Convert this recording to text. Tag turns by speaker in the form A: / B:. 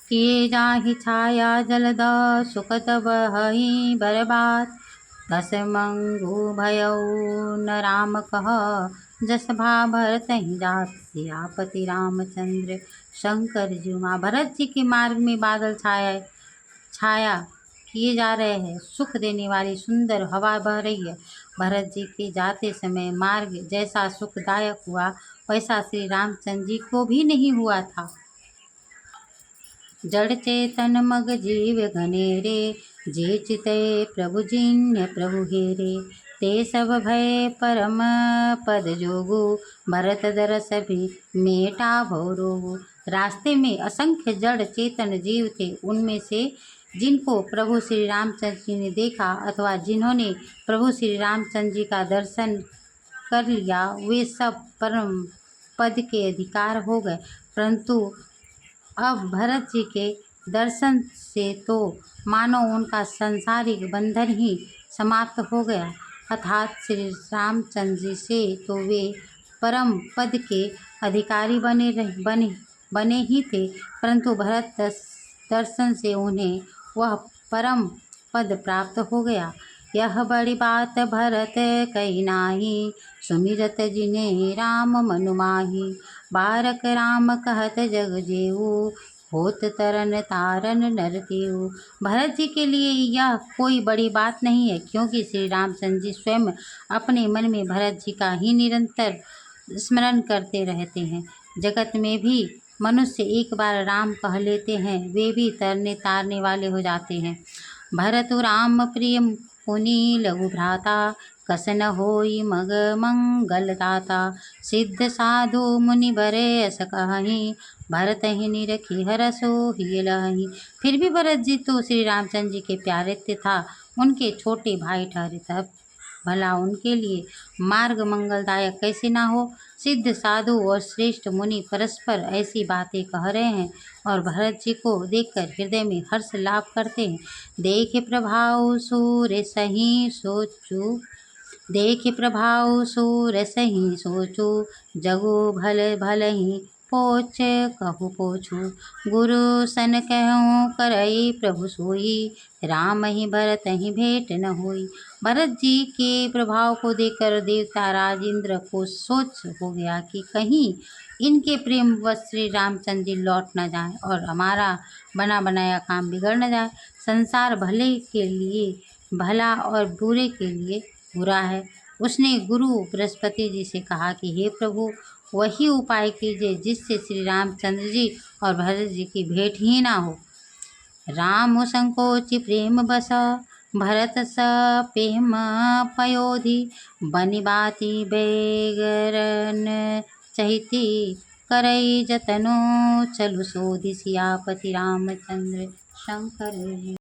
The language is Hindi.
A: किए जाहि छाया जलद सुखत बहहि बरबात। दस मंगु भयउ न राम कह जस भा भरत ही जात। सियापति रामचंद्र शंकर जी माँ। भरत जी के मार्ग में बादल छाया किए जा रहे हैं। सुख देने वाली सुंदर हवा बह रही है। भरत जी के जाते समय मार्ग जैसा सुखदायक हुआ वैसा श्री रामचंद्र जी को भी नहीं हुआ था। जड़ चेतन मग जीव घनेरे जे चिते प्रभु जिन्य प्रभु हेरे। ते सब भय परम पद जोगु भरत दरस भी मेटा भौरोगु। रास्ते में असंख्य जड़ चेतन जीव थे। उनमें से जिनको प्रभु श्री रामचंद्र जी ने देखा अथवा जिन्होंने प्रभु श्री रामचंद्र जी का दर्शन कर लिया वे सब परम पद के अधिकार हो गए। परंतु अब भरत जी के दर्शन से तो मानो उनका सांसारिक बंधन ही समाप्त हो गया। अर्थात श्री रामचंद्र जी से तो वे परम पद के अधिकारी बने ही थे, परंतु भरत दर्शन से उन्हें वह परम पद प्राप्त हो गया। यह बड़ी बात भरत कही नाही सुमिरत जिने राम मनु माही। बारक राम कहत जग जेऊ होत तरन तारन नर तेऊ। भरत जी के लिए यह कोई बड़ी बात नहीं है, क्योंकि श्री रामचंद्र जी स्वयं अपने मन में भरत जी का ही निरंतर स्मरण करते रहते हैं। जगत में भी मनुष्य एक बार राम कह लेते हैं वे भी तरने तारने वाले हो जाते हैं। भरत राम प्रिय पुनि लघु भ्राता कसन होई मग मंगल दाता। सिद्ध साधु मुनि बरे अस कहहि भरत ही निरखी हरसो ही लहि। फिर भी भरत जी तो श्री रामचंद्र जी के प्यारे था, उनके छोटे भाई ठहरे, तब भला उनके लिए मार्ग मंगलदायक कैसे ना हो। सिद्ध साधु और श्रेष्ठ मुनि परस्पर ऐसी बातें कह रहे हैं और भरत जी को देखकर हृदय में हर्ष लाभ करते हैं। देखे प्रभाव सूर्य सही सोचू देखे प्रभाव सूर सही सोचू जगो भल भल ही पोच कहु पोछू। गुरु सन कहूँ करई प्रभु सोई राम ही भरत ही भेंट न होई। भरत जी के प्रभाव को देखकर देवता राजेंद्र को सोच हो गया कि कहीं इनके प्रेम वश श्री रामचंद्र जी लौट न जाए और हमारा बना बनाया काम बिगड़ न जाए। संसार भले के लिए भला और बुरे के लिए बुरा है। उसने गुरु बृहस्पति जी से कहा कि हे प्रभु वही उपाय कीजिए जिससे श्री रामचंद्र जी और भरत जी की भेंट ही ना हो। राम संकोचि प्रेम बस भरत स प्रेम पयोधि। बनि बाती बेगरन चहिती करई जतनो चलु सोधि। सियापति रामचंद्र शंकर।